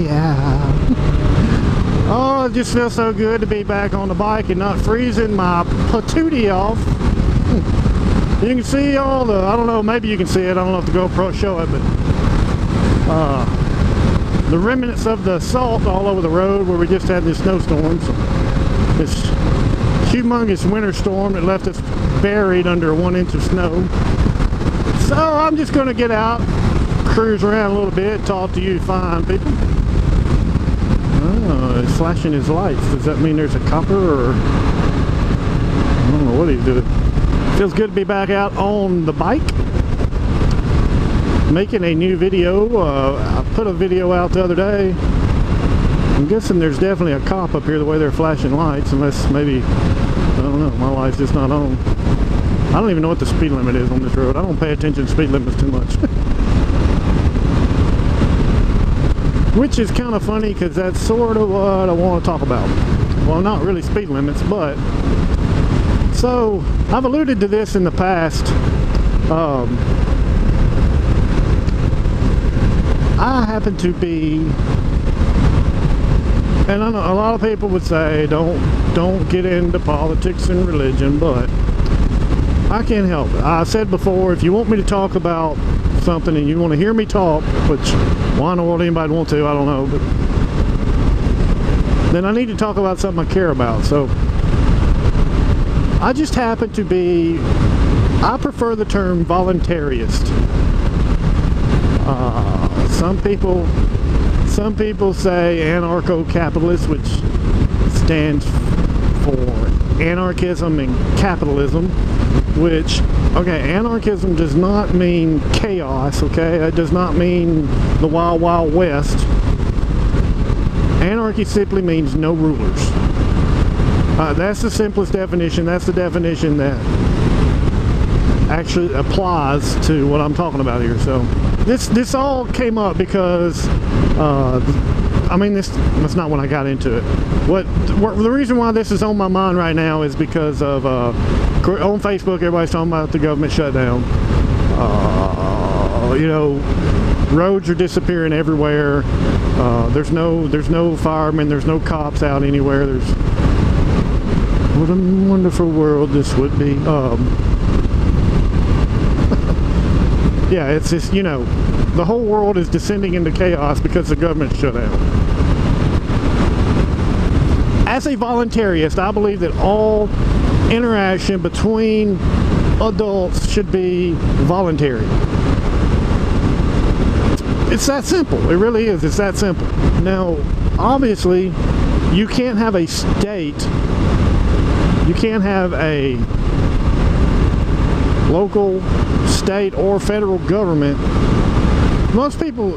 yeah. Oh, it just feels so good to be back on the bike and not freezing my patootie off. You can see all the, I don't know, maybe you can see it, I don't know if the GoPro show it, but the remnants of the salt all over the road where we just had this snowstorm. So this humongous winter storm that left us buried under 1 inch of snow. So I'm just going to get out, cruise around a little bit, talk to you fine people. Oh, he's flashing his lights. Does that mean there's a copper, or I don't know what he's doing. Feels good to be back out on the bike, making a new video. I put a video out the other day. I'm guessing there's definitely a cop up here the way they're flashing lights, unless maybe, I don't know, my light's just not on. I don't even know what the speed limit is on this road. I don't pay attention to speed limits too much. Which is kind of funny because that's sort of what I want to talk about. Well, not really speed limits, but so I've alluded to this in the past. I happen to be, and I know a lot of people would say don't get into politics and religion, but I can't help it. I said before, if you want me to talk about something and you want to hear me talk, which, well, I don't know what anybody want to, I don't know, but then I need to talk about something I care about. So I just happen to be, I prefer the term voluntarist. Some people say Anarcho-Capitalist, which stands for anarchism and capitalism, which, okay, anarchism does not mean chaos, okay? It does not mean the Wild Wild West. Anarchy simply means no rulers. That's the simplest definition. That's the definition that actually applies to what I'm talking about here. So this all came up because I mean, that's not when I got into it. The reason why this is on my mind right now is because of on Facebook everybody's talking about the government shutdown. You know, roads are disappearing everywhere. There's no firemen, there's no cops out anywhere. What a wonderful world this would be. Yeah, it's just, you know, the whole world is descending into chaos because the government shut down. As a voluntarist, I believe that all interaction between adults should be voluntary. It's that simple. It really is. It's that simple. Now, obviously, you can't have a state, you can't have a local, state, or federal government. Most people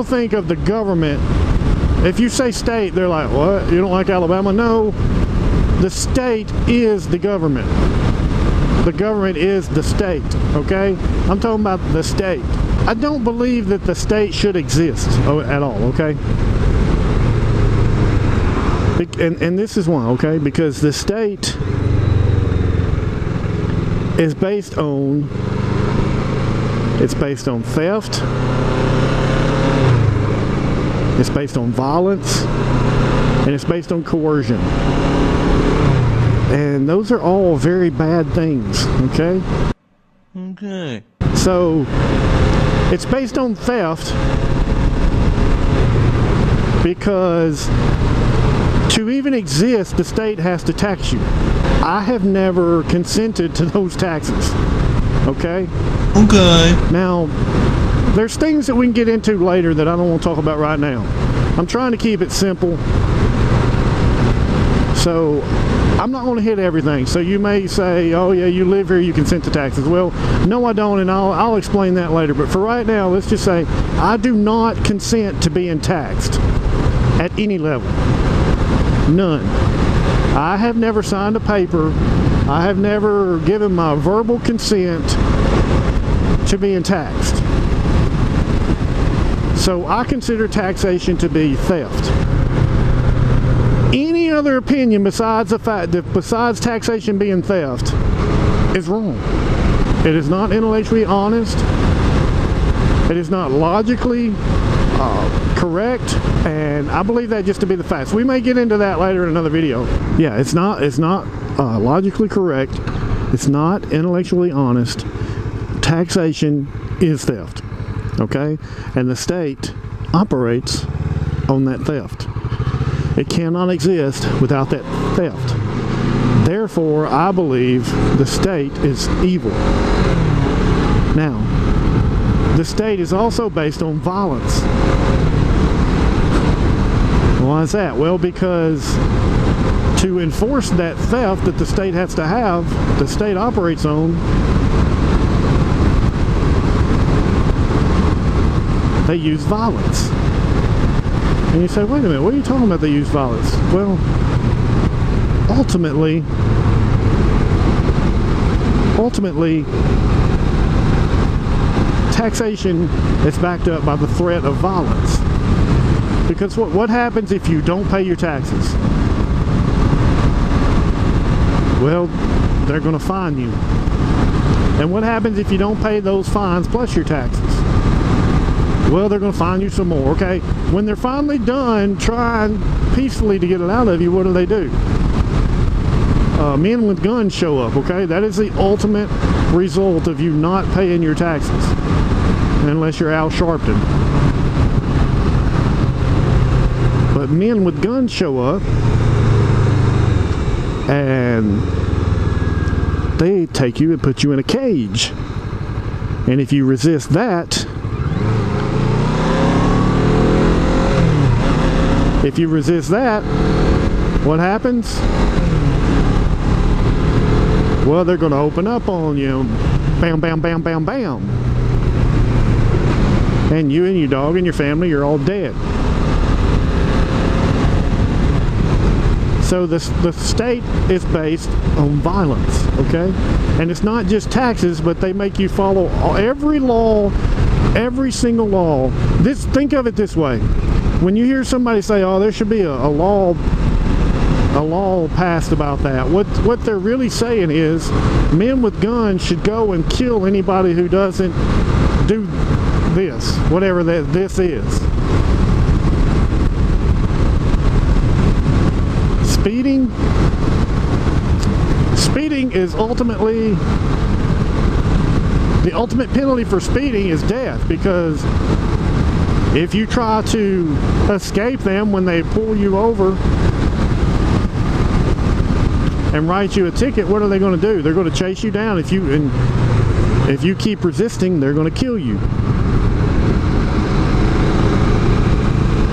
think of the government, if you say state, they're like, what? You don't like Alabama? No, the state is the government. The government is the state, okay? I'm talking about the state. I don't believe that the state should exist at all, okay? And this is why, okay? Because the state is based on theft, it's based on violence, and it's based on coercion. And those are all very bad things, okay? Okay. So, it's based on theft because to even exist, the state has to tax you. I have never consented to those taxes, okay? Okay. Now, there's things that we can get into later that I don't want to talk about right now. I'm trying to keep it simple. So, I'm not going to hit everything. So you may say, oh yeah, you live here, you consent to taxes. Well, no I don't, and I'll explain that later. But for right now, let's just say, I do not consent to being taxed at any level. None. I have never signed a paper. I have never given my verbal consent to being taxed. So I consider taxation to be theft. Any other opinion besides the fact that besides taxation being theft is wrong. It is not intellectually honest. It is not logically correct, and I believe that just to be the facts. We may get into that later in another video. Yeah, it's not logically correct. It's not intellectually honest. Taxation is theft, okay? And the state operates on that theft. It cannot exist without that theft. Therefore, I believe the state is evil. Now, the state is also based on violence. Why is that? Well, because to enforce that theft that the state has to have, the state operates on, they use violence. And you say, wait a minute, what are you talking about they use violence? Well, ultimately, taxation is backed up by the threat of violence. Because what happens if you don't pay your taxes? Well, they're going to fine you. And what happens if you don't pay those fines plus your taxes? Well, they're going to fine you some more, okay? When they're finally done trying peacefully to get it out of you, what do? Men with guns show up, okay? That is the ultimate result of you not paying your taxes. Unless you're Al Sharpton. But men with guns show up and they take you and put you in a cage. And if you resist that, what happens? Well, they're going to open up on you. Bam, bam, bam, bam, bam. And you and your dog and your family, you're all dead. So the state is based on violence, okay? And it's not just taxes, but they make you follow every law, every single law. Think of it this way. When you hear somebody say, oh, there should be a law passed about that, what they're really saying is men with guns should go and kill anybody who doesn't do this, whatever this is. Speeding is ultimately, the ultimate penalty for speeding is death, because if you try to escape them when they pull you over and write you a ticket, what are they going to do? They're going to chase you down. If you keep resisting, they're going to kill you.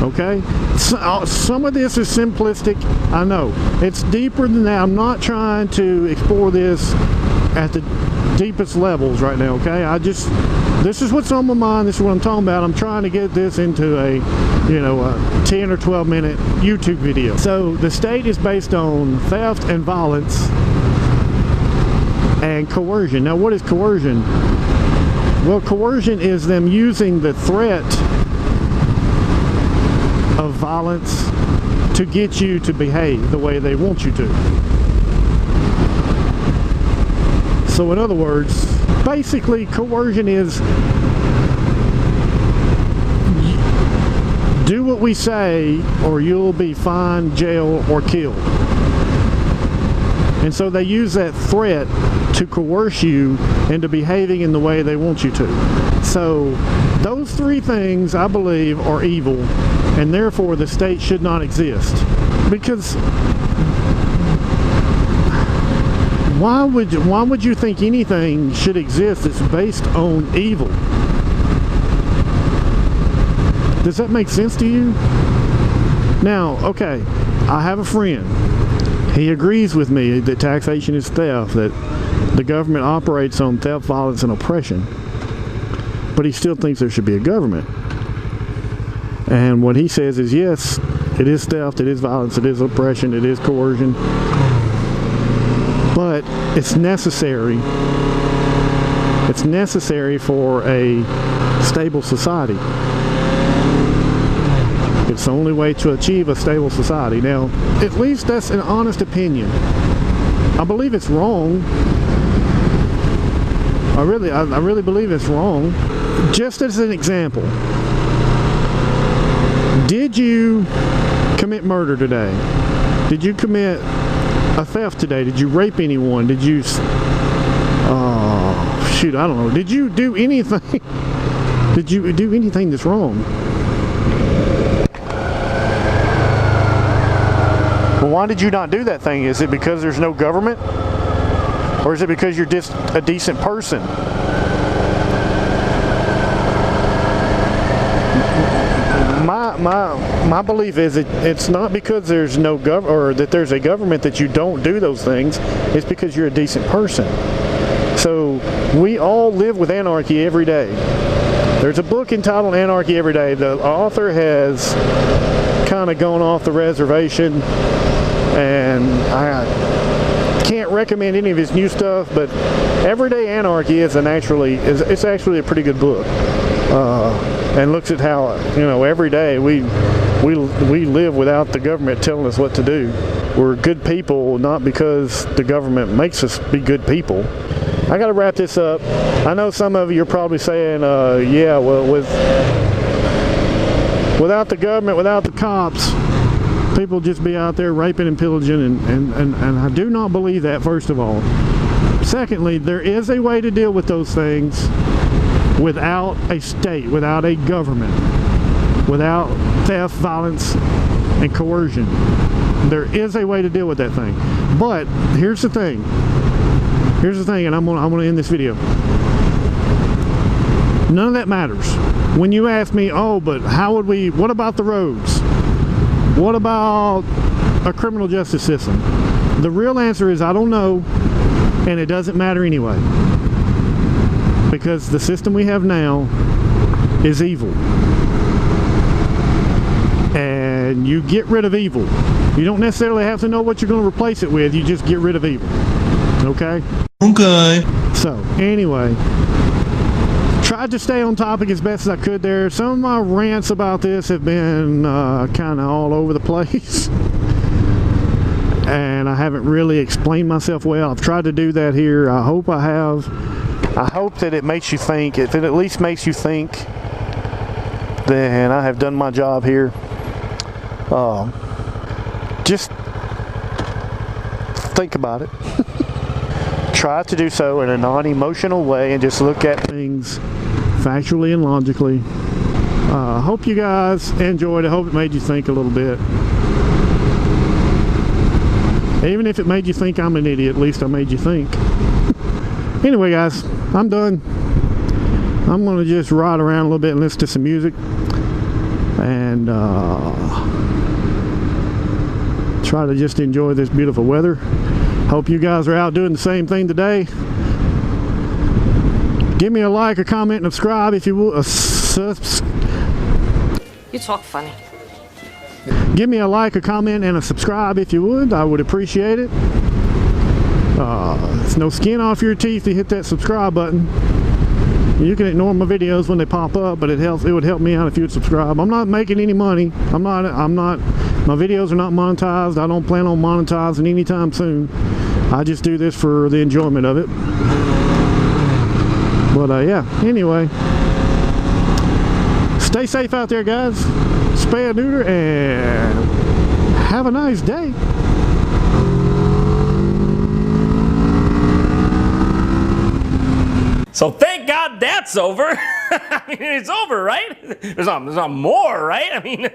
Okay? Some of this is simplistic. I know. It's deeper than that. I'm not trying to explore this at the deepest levels right now, okay? This is what's on my mind. This is what I'm talking about. I'm trying to get this into a 10 or 12 minute YouTube video. So the state is based on theft and violence and coercion. Now, what is coercion? Well, coercion is them using the threat of violence to get you to behave the way they want you to. So in other words, basically coercion is do what we say or you'll be fined, jailed, or killed. And so they use that threat to coerce you into behaving in the way they want you to. So those three things, I believe, are evil, and therefore the state should not exist. Because why would you think anything should exist that's based on evil? Does that make sense to you? Now, okay, I have a friend. He agrees with me that taxation is theft, that the government operates on theft, violence, and oppression. But he still thinks there should be a government. And what he says is, yes, it is theft, it is violence, it is oppression, it is coercion. But it's necessary. It's necessary for a stable society. It's the only way to achieve a stable society. Now, at least that's an honest opinion. I believe it's wrong. I really believe it's wrong. Just as an example, Did you commit murder today? Did you commit a theft today? Did you rape anyone? Did you... shoot, I don't know. Did you do anything? Did you do anything that's wrong? Well, why did you not do that thing? Is it because there's no government? Or is it because you're just a decent person? My belief is it's not because there's no or that there's a government that you don't do those things. It's because you're a decent person. So we all live with anarchy every day. There's a book entitled Anarchy Every Day. The author has kind of gone off the reservation, and I can't recommend any of his new stuff, but Everyday Anarchy is it's actually a pretty good book, and looks at how, you know, every day we live without the government telling us what to do. We're good people not because the government makes us be good people. I got to wrap this up. I know some of you are probably saying, yeah, well, without the government, without the cops, people just be out there raping and pillaging, and I do not believe that, first of all. Secondly, there is a way to deal with those things without a state, without a government, without theft, violence, and coercion. There is a way to deal with that thing. But here's the thing. Here's the thing, and I'm gonna end this video. None of that matters. When you ask me, oh, but what about the roads? What about a criminal justice system? The real answer is I don't know, and it doesn't matter anyway. Because the system we have now is evil. And you get rid of evil. You don't necessarily have to know what you're going to replace it with, you just get rid of evil. Okay? Okay. So, anyway, tried to stay on topic as best as I could there. Some of my rants about this have been kind of all over the place. And I haven't really explained myself well. I've tried to do that here. I hope I have. I hope that it makes you think. If it at least makes you think, then I have done my job here. Just think about it. Try to do so in a non-emotional way and just look at things factually and logically. Hope you guys enjoyed it. Hope it made you think a little bit. Even if it made you think I'm an idiot, at least I made you think. Anyway, guys, I'm done. I'm going to just ride around a little bit and listen to some music. And try to just enjoy this beautiful weather. Hope you guys are out doing the same thing today. Give me a like, a comment, and subscribe if you will. You talk funny. Give me a like, a comment, and a subscribe if you would. I would appreciate it. It's no skin off your teeth to hit that subscribe button. You can ignore my videos when they pop up, but it would help me out if you would subscribe. I'm not making any money. My videos are not monetized. I don't plan on monetizing anytime soon. I just do this for the enjoyment of it. But yeah, anyway. Stay safe out there, guys. Spay and neuter, and have a nice day. So thank God that's over. I mean, it's over, right? There's not more, right? I mean...